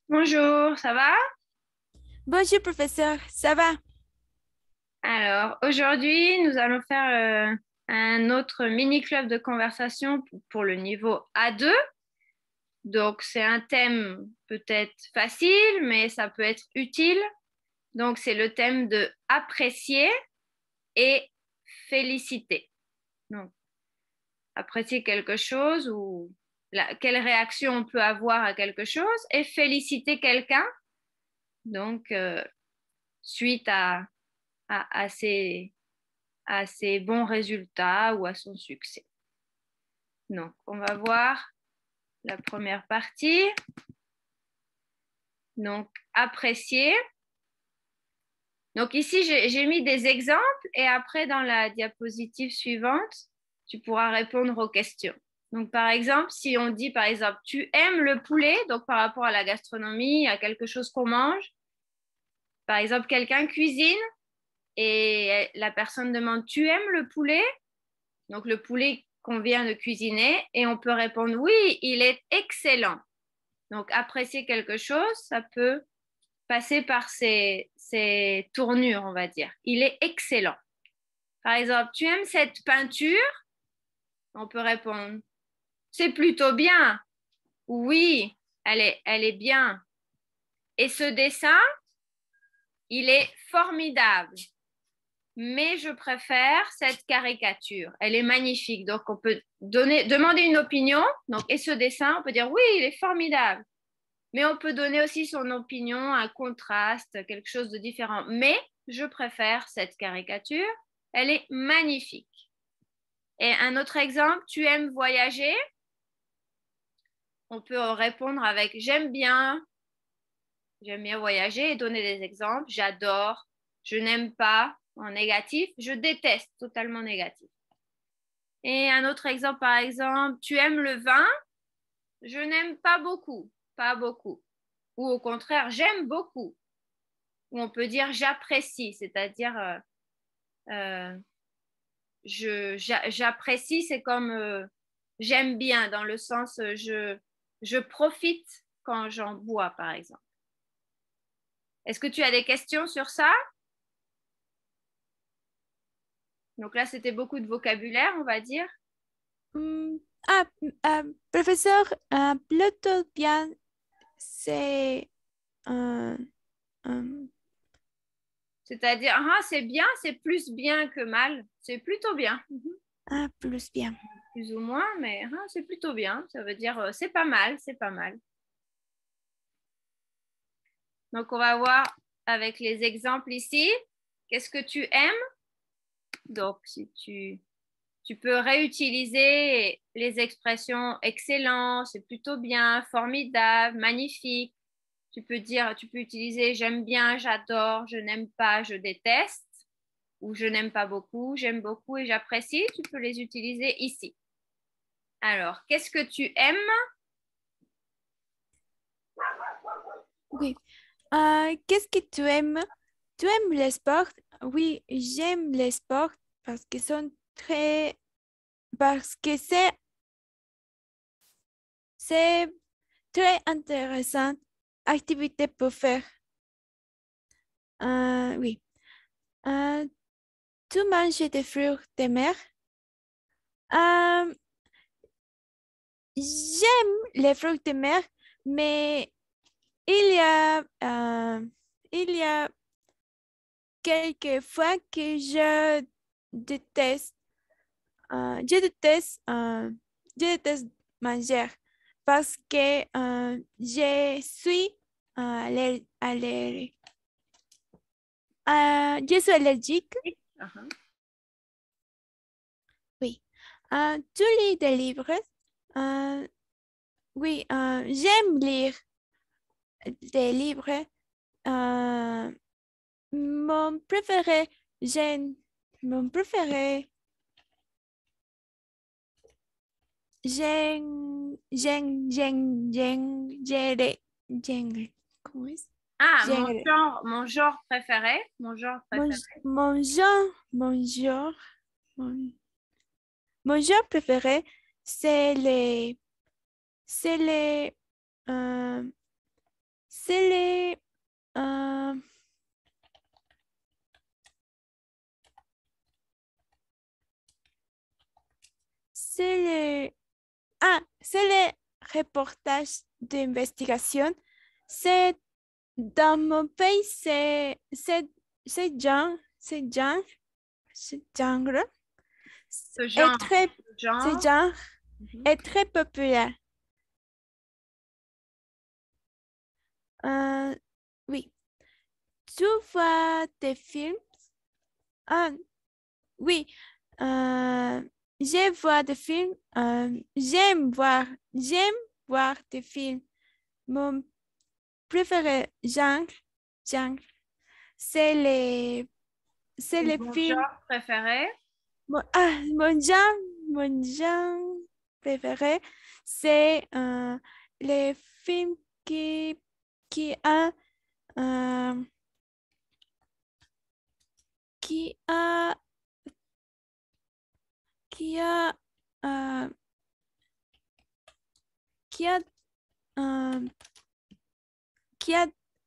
Bonjour, ça va? Bonjour, professeur. Ça va? Alors, aujourd'hui, nous allons faire un autre mini-club de conversation pour le niveau A2. Donc, c'est un thème peut-être facile, mais ça peut être utile. Donc, c'est le thème de apprécier et féliciter. Donc, apprécier quelque chose ou quelle réaction on peut avoir à quelque chose et féliciter quelqu'un. Donc, suite à à ses bons résultats ou à son succès. Donc, on va voir la première partie. Donc, apprécier. Donc, ici, j'ai mis des exemples et après, dans la diapositive suivante, tu pourras répondre aux questions. Donc, par exemple, si on dit, par exemple, tu aimes le poulet, donc par rapport à la gastronomie, à quelque chose qu'on mange, par exemple, quelqu'un cuisine et la personne demande, tu aimes le poulet? Donc, le poulet qu'on vient de cuisiner et on peut répondre, oui, il est excellent. Donc, apprécier quelque chose, ça peut passer par ces tournures, on va dire. Il est excellent. Par exemple, tu aimes cette peinture? On peut répondre, c'est plutôt bien. Oui, elle est bien. Et ce dessin, il est formidable. Mais je préfère cette caricature. Elle est magnifique. Donc, on peut demander une opinion. Donc, et ce dessin, on peut dire, oui, il est formidable. Mais on peut donner aussi son opinion, un contraste, quelque chose de différent. Mais je préfère cette caricature. Elle est magnifique. Et un autre exemple, tu aimes voyager? On peut répondre avec j'aime bien voyager et donner des exemples. J'adore, je n'aime pas en négatif, je déteste totalement négatif. Et un autre exemple, par exemple, tu aimes le vin? Je n'aime pas beaucoup, pas beaucoup. Ou au contraire, j'aime beaucoup. Ou on peut dire j'apprécie, c'est-à-dire euh, j'apprécie, c'est comme j'aime bien dans le sens je profite quand j'en bois, par exemple. Est-ce que tu as des questions sur ça? Donc là, c'était beaucoup de vocabulaire, on va dire. Hmm, professeur, plutôt bien, c'est euh, euh, C'est-à-dire, ah, c'est bien, c'est plus bien que mal. C'est plutôt bien. plus bien. Plus ou moins, mais ah, c'est plutôt bien. Ça veut dire, c'est pas mal, c'est pas mal. Donc, on va voir avec les exemples ici. Qu'est-ce que tu aimes? Donc, si tu peux réutiliser les expressions excellent, c'est plutôt bien, formidable, magnifique. Tu peux utiliser j'aime bien, j'adore, je n'aime pas, je déteste, ou je n'aime pas beaucoup, j'aime beaucoup et j'apprécie. Tu peux les utiliser ici. Alors, qu'est-ce que tu aimes? Oui. Qu'est-ce que tu aimes? Tu aimes les sports? Oui, j'aime les sports parce que sont très, parce que c'est très intéressant activité pour faire. Oui. Euh, tu manges des fruits de mer? Euh, J'aime les fruits de mer, mais il y a, il y a quelques fois que déteste, je déteste, manger parce que je suis je suis allergique. Uh-huh. Oui. Tu lis des livres? Euh, oui, j'aime lire des livres. Euh, Mon préféré, j'aime, mon préféré, j'aime, comment est-ce? Ah, J'aime- mon genre préféré, mon genre Mon, préféré. mon genre, mon genre, mon, mon genre préféré, c'est c'est les, euh, c'est les... euh, c'est les... Ah, c'est les reportages d'investigation. C'est dans mon pays, c'est genre, ce genre Ce est genre, très, ce ce genre. genre Mhm. est très populaire. Euh, oui, tu vois des films? Ah, oui, euh, je vois des films. J'aime voir des films. Mon préféré genre, c'est c'est les Mon films. genre préféré. Mon genre préféré, c'est les films qui a, euh, qui a, qui a, euh, qui a, euh, qui a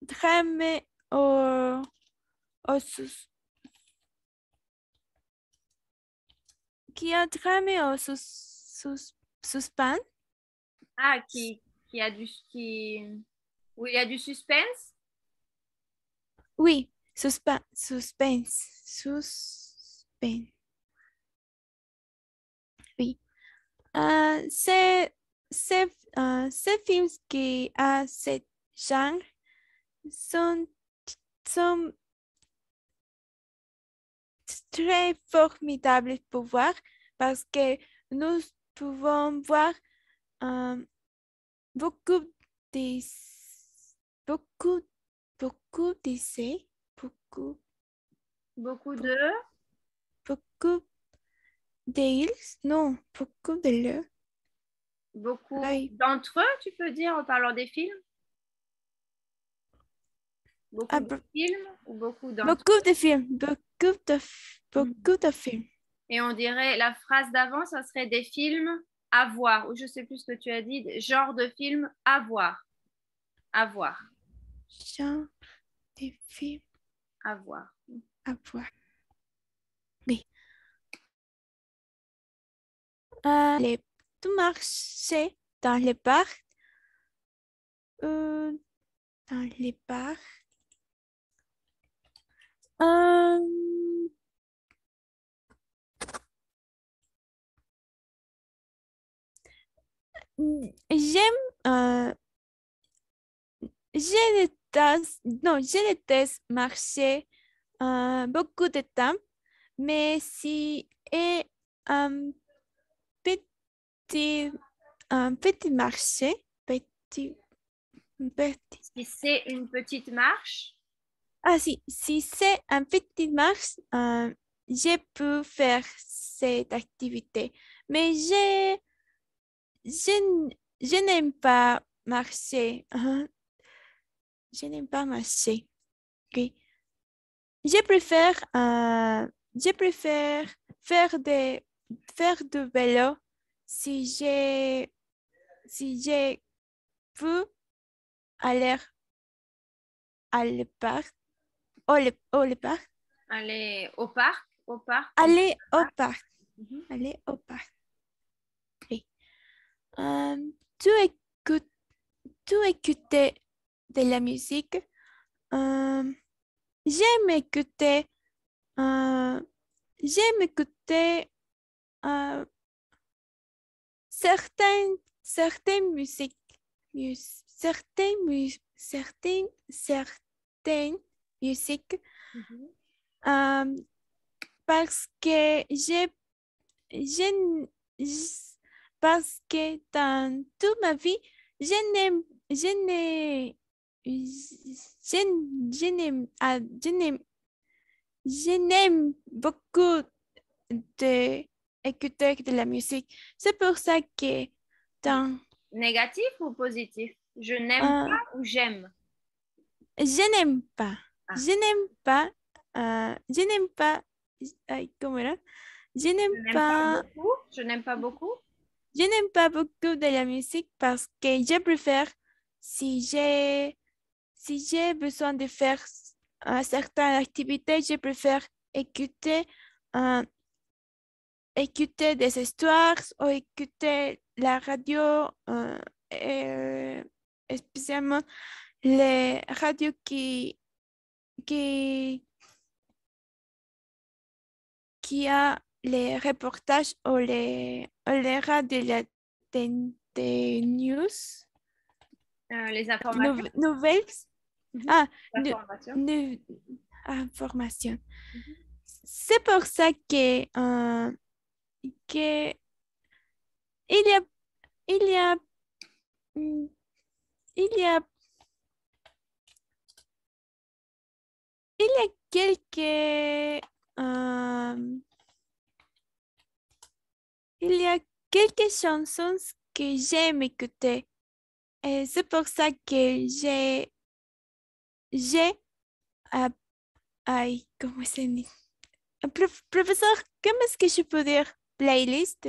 drame au qui a drame au suspense. Ah, qui a où il y a du suspense. Oui, suspense. Oui. C'est ces, ces films qui a ce genre sont, sont très formidables pour voir parce que nous pouvons voir euh, beaucoup de beaucoup beaucoup d'essais, beaucoup Beaucoup beau- de, beaucoup d'îles, non, beaucoup de lieux. beaucoup Oui. d'entre eux, tu peux dire en parlant des films. Beaucoup Ah, de films ou beaucoup d'entre beaucoup de films, eux. beaucoup de films. Et on dirait, la phrase d'avant, ça serait des films à voir, ou je sais plus ce que tu as dit, genre de film à voir, à voir, Genre de films à voir. à voir. Oui. Les tout marcher dans les parcs. euh, dans les parcs. Euh, j'aime, euh, je je déteste marcher beaucoup de temps, mais si est un petit, un petit marché, petit, Si c'est une petite marche, ah si c'est un petit marché, je peux faire cette activité, mais je, je n'aime pas marcher. Je n'aime pas marcher. Ok. Je préfère faire faire du vélo si si je peux aller à le parc, au parc, aller au parc, aller au parc, Mhm. aller au parc. Oui. Euh, tu écoutes, tu écoutais de la musique. Euh, j'aime écouter, euh, j'aime écouter euh, certaines musiques, certaines musiques Mhm. euh, parce que je, j- parce que dans toute ma vie, je n'aime, je n'ai, je n'aime, je n'aime beaucoup de écouter de la musique. C'est pour ça que dans, Négatif ou positif? Je n'aime euh, pas ou j'aime? je n'aime pas, Ah, je n'aime pas, je n'aime pas, comment era? Je n'aime je n'aime pas pas, beaucoup. Je n'aime pas beaucoup. je n'aime pas beaucoup de la musique parce que je préfère si j'ai si j'ai besoin de faire certaines activités, je préfère écouter, euh, écouter des histoires ou écouter la radio, et, spécialement les radios qui, qui a les reportages ou les radios des news, Les informations. nouvelles. Mhm. Ah, L'information. nu- information. Mhm. C'est pour ça que il y a, il y a, mm, il y a, il y a euh, il y a quelques chansons que j'aime écouter. Et c'est pour ça que j'ai, ah, ay, ¿cómo se dice? Professeur, comment est-ce que je peux dire playlist,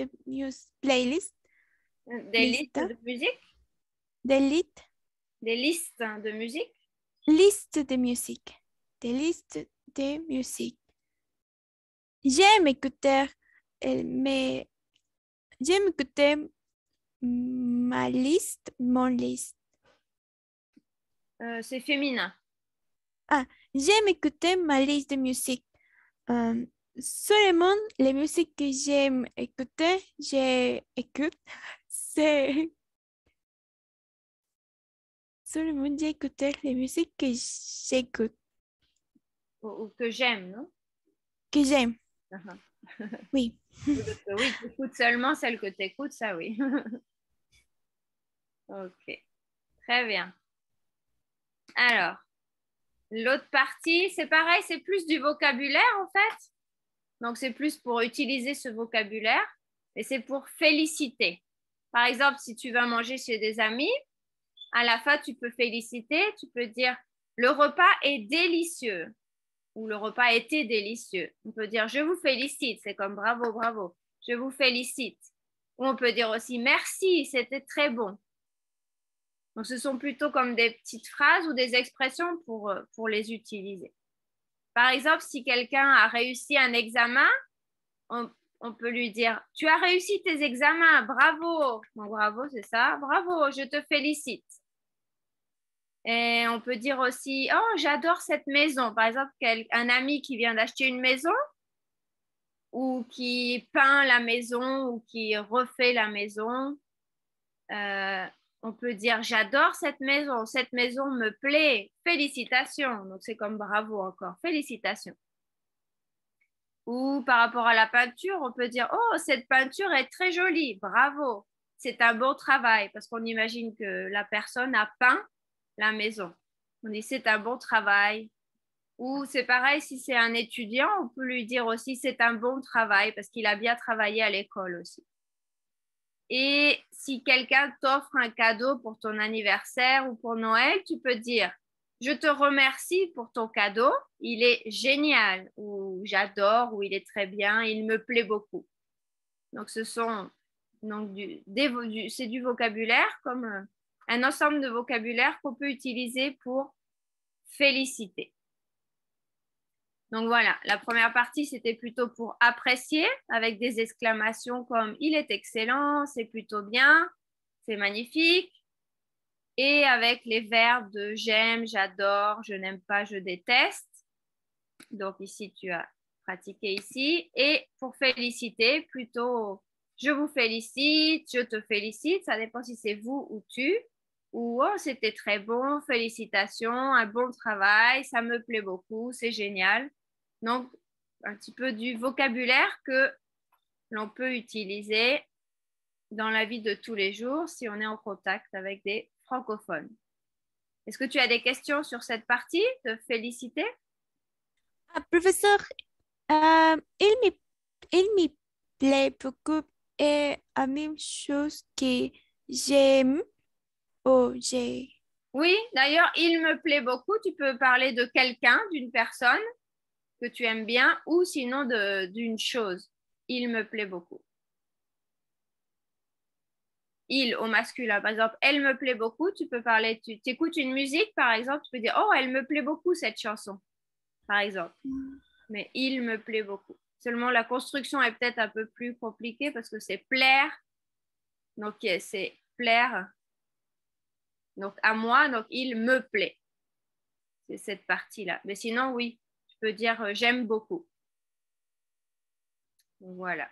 playlist, Des listes lista, de musique. des listes, Des listes de musique. liste de musique, des listes de musique. J'aime écouter, mais j'aime écouter mon liste. C'est féminin. Ah, j'aime écouter ma liste de musique. Euh, Seulement les musiques que j'aime écouter, j'écoute. C'est seulement j'écoute les musiques que j'écoute, Ou que j'aime, non? que j'aime. Uh-huh. Oui. Oui, tu écoutes seulement celle que tu écoutes, ça oui. Ok, très bien. Alors, l'autre partie, c'est pareil, c'est plus du vocabulaire en fait. Donc, c'est plus pour utiliser ce vocabulaire et c'est pour féliciter. Par exemple, si tu vas manger chez des amis, à la fin, tu peux féliciter, tu peux dire le repas est délicieux ou le repas était délicieux. On peut dire je vous félicite, c'est comme bravo, bravo, je vous félicite. Ou on peut dire aussi merci, c'était très bon. Donc, ce sont plutôt comme des petites phrases ou des expressions pour les utiliser. Par exemple, si quelqu'un a réussi un examen, on peut lui dire tu as réussi tes examens, bravo. Bon, bravo, c'est ça, bravo, je te félicite. Et on peut dire aussi oh, j'adore cette maison. Par exemple, un ami qui vient d'acheter une maison ou qui peint la maison ou qui refait la maison. Euh, on peut dire j'adore cette maison me plaît, félicitations. Donc c'est comme bravo encore, félicitations. Ou par rapport à la peinture, on peut dire oh, cette peinture est très jolie, bravo, c'est un bon travail parce qu'on imagine que la personne a peint la maison. On dit c'est un bon travail. Ou c'est pareil, si c'est un étudiant, on peut lui dire aussi c'est un bon travail parce qu'il a bien travaillé à l'école aussi. Et si quelqu'un t'offre un cadeau pour ton anniversaire ou pour Noël, tu peux dire je te remercie pour ton cadeau, il est génial, ou j'adore, ou il est très bien, il me plaît beaucoup. Donc, c'est du vocabulaire, comme un ensemble de vocabulaire qu'on peut utiliser pour féliciter. Donc voilà, la première partie, c'était plutôt pour apprécier avec des exclamations comme il est excellent, c'est plutôt bien, c'est magnifique. Et avec les verbes de j'aime, j'adore, je n'aime pas, je déteste. Donc ici, tu as pratiqué ici. Et pour féliciter, plutôt je vous félicite, je te félicite. Ça dépend si c'est vous ou tu. Ou oh, c'était très bon, félicitations, un bon travail, ça me plaît beaucoup, c'est génial. Donc, un petit peu du vocabulaire que l'on peut utiliser dans la vie de tous les jours si on est en contact avec des francophones. Est-ce que tu as des questions sur cette partie de féliciter? Ah, professeur, il me plaît beaucoup et la même chose que j'aime ou j'ai. Oui, d'ailleurs, il me plaît beaucoup. Tu peux parler de quelqu'un, d'une personne que tu aimes bien ou sinon d'une chose. Il me plaît beaucoup. il au masculin. Par exemple, elle me plaît beaucoup. Tu peux parler, tu écoutes une musique, par exemple, tu peux dire, oh, elle me plaît beaucoup cette chanson, par exemple. Mais il me plaît beaucoup. Seulement, la construction est peut-être un peu plus compliquée parce que c'est plaire. Donc, c'est plaire. Donc, à moi, donc, il me plaît. C'est cette partie-là. Mais sinon, oui, je peux dire j'aime beaucoup. Voilà.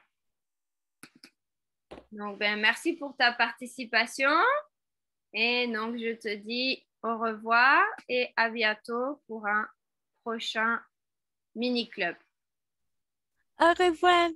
Donc, ben, merci pour ta participation. Et donc, je te dis au revoir et à bientôt pour un prochain mini-club. Au revoir.